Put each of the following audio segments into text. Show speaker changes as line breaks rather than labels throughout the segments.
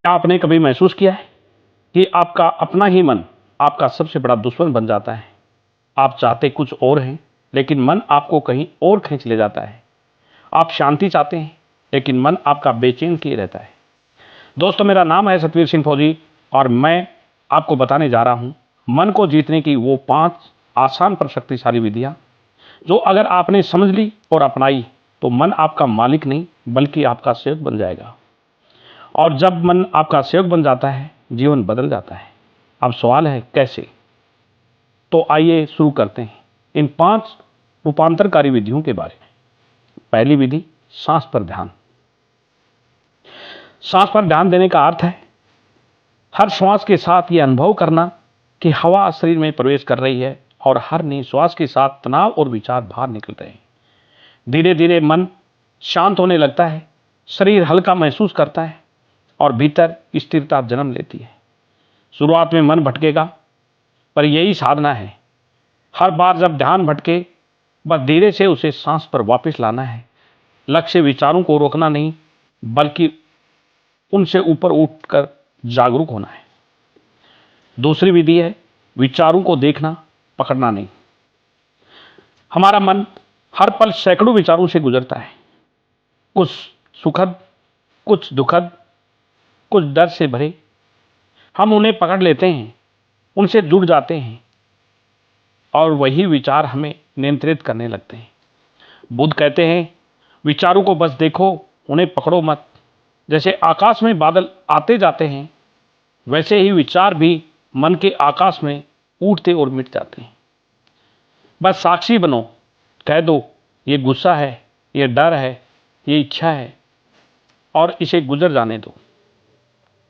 क्या आपने कभी महसूस किया है कि आपका अपना ही मन आपका सबसे बड़ा दुश्मन बन जाता है? आप चाहते कुछ और हैं, लेकिन मन आपको कहीं और खींच ले जाता है। आप शांति चाहते हैं, लेकिन मन आपका बेचैन किए रहता है। दोस्तों, मेरा नाम है सतवीर सिंह फौजी और मैं आपको बताने जा रहा हूं मन को जीतने की वो 5 आसान पर शक्तिशाली विधियां, जो अगर आपने समझ ली और अपनाई तो मन आपका मालिक नहीं बल्कि आपका सेवक बन जाएगा। और जब मन आपका सेवक बन जाता है, जीवन बदल जाता है। अब सवाल है कैसे? तो आइए शुरू करते हैं इन 5 रूपांतरकारी विधियों के बारे में। पहली विधि, सांस पर ध्यान। सांस पर ध्यान देने का अर्थ है हर श्वास के साथ यह अनुभव करना कि हवा शरीर में प्रवेश कर रही है और हर निश्वास के साथ तनाव और विचार बाहर निकल रहे हैं। धीरे धीरे मन शांत होने लगता है, शरीर हल्का महसूस करता है और भीतर स्थिरता जन्म लेती है। शुरुआत में मन भटकेगा, पर यही साधना है। हर बार जब ध्यान भटके, बस धीरे से उसे सांस पर वापस लाना है। लक्ष्य विचारों को रोकना नहीं, बल्कि उनसे ऊपर उठकर जागरूक होना है। दूसरी विधि है विचारों को देखना, पकड़ना नहीं। हमारा मन हर पल सैकड़ों विचारों से गुजरता है, कुछ सुखद, कुछ दुखद, कुछ डर से भरे। हम उन्हें पकड़ लेते हैं, उनसे जुड़ जाते हैं और वही विचार हमें नियंत्रित करने लगते हैं। बुद्ध कहते हैं, विचारों को बस देखो, उन्हें पकड़ो मत। जैसे आकाश में बादल आते जाते हैं, वैसे ही विचार भी मन के आकाश में उठते और मिट जाते हैं। बस साक्षी बनो, कह दो ये गुस्सा है, ये डर है, ये इच्छा है, और इसे गुजर जाने दो।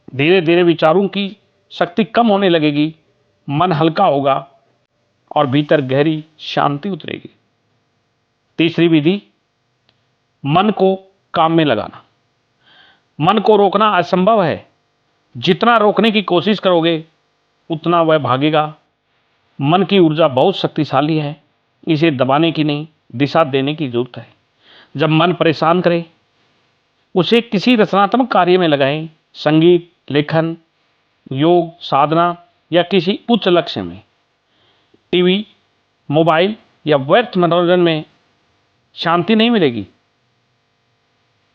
धीरे धीरे विचारों की शक्ति कम होने लगेगी, मन हल्का होगा और भीतर गहरी शांति उतरेगी। तीसरी विधि, मन को काम में लगाना। मन को रोकना असंभव है। जितना रोकने की कोशिश करोगे, उतना वह भागेगा। मन की ऊर्जा बहुत शक्तिशाली है, इसे दबाने की नहीं, दिशा देने की जरूरत है। जब मन परेशान करे, उसे किसी रचनात्मक कार्य में लगाएं, संगीत, लेखन, योग, साधना या किसी उच्च लक्ष्य में। टीवी, मोबाइल या व्यर्थ मनोरंजन में शांति नहीं मिलेगी,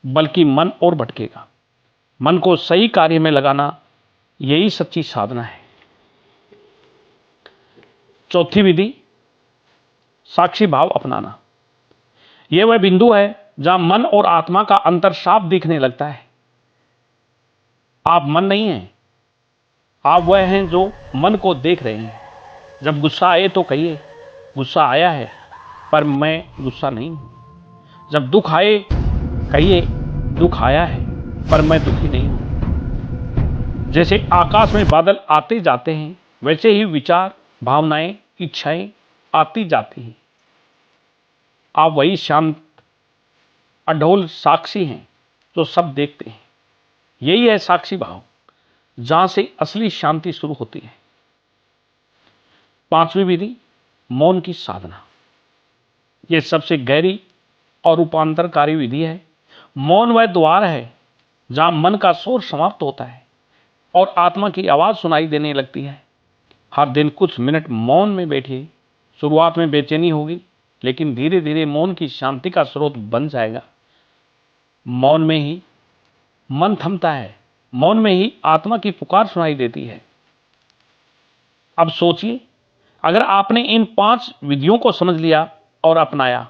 बल्कि मन और भटकेगा। मन को सही कार्य में लगाना, यही सच्ची साधना है। चौथी विधि, साक्षी भाव अपनाना। यह वह बिंदु है जहां मन और आत्मा का अंतर साफ दिखने लगता है। आप मन नहीं हैं, आप वह हैं जो मन को देख रहे हैं। जब गुस्सा आए तो कहिए, गुस्सा आया है, पर मैं गुस्सा नहीं हूं। जब दुख आए, कहिए, दुख आया है, पर मैं दुखी नहीं हूं। जैसे आकाश में बादल आते जाते हैं, वैसे ही विचार, भावनाएं, इच्छाएं आती जाती हैं। आप वही शांत, अढोल साक्षी हैं जो सब देखते हैं। यही है साक्षी भाव, जहां से असली शांति शुरू होती है। पांचवी विधि, मौन की साधना। यह सबसे गहरी और रूपांतरकारी विधि है। मौन वह द्वार है जहां मन का शोर समाप्त होता है और आत्मा की आवाज सुनाई देने लगती है। हर दिन कुछ मिनट मौन में बैठिए। शुरुआत में बेचैनी होगी, लेकिन धीरे धीरे मौन की शांति का स्रोत बन जाएगा। मौन में ही मन थमता है, मौन में ही आत्मा की पुकार सुनाई देती है। अब सोचिए, अगर आपने इन 5 विधियों को समझ लिया और अपनाया,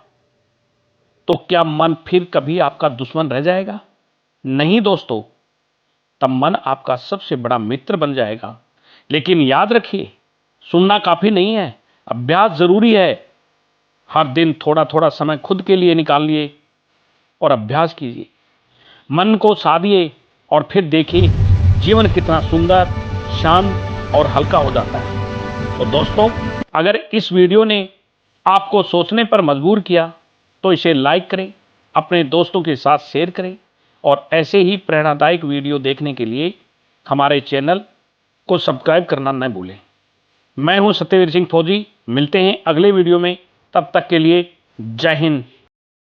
तो क्या मन फिर कभी आपका दुश्मन रह जाएगा? नहीं दोस्तों, तब मन आपका सबसे बड़ा मित्र बन जाएगा। लेकिन याद रखिए, सुनना काफी नहीं है, अभ्यास जरूरी है। हर दिन थोड़ा थोड़ा समय खुद के लिए निकालिए और अभ्यास कीजिए। मन को साधिए और फिर देखिए जीवन कितना सुंदर, शांत और हल्का हो जाता है। तो दोस्तों, अगर इस वीडियो ने आपको सोचने पर मजबूर किया, तो इसे लाइक करें, अपने दोस्तों के साथ शेयर करें और ऐसे ही प्रेरणादायक वीडियो देखने के लिए हमारे चैनल को सब्सक्राइब करना न भूलें। मैं हूं सत्यवीर सिंह फौजी। मिलते हैं अगले वीडियो में, तब तक के लिए जय हिंद।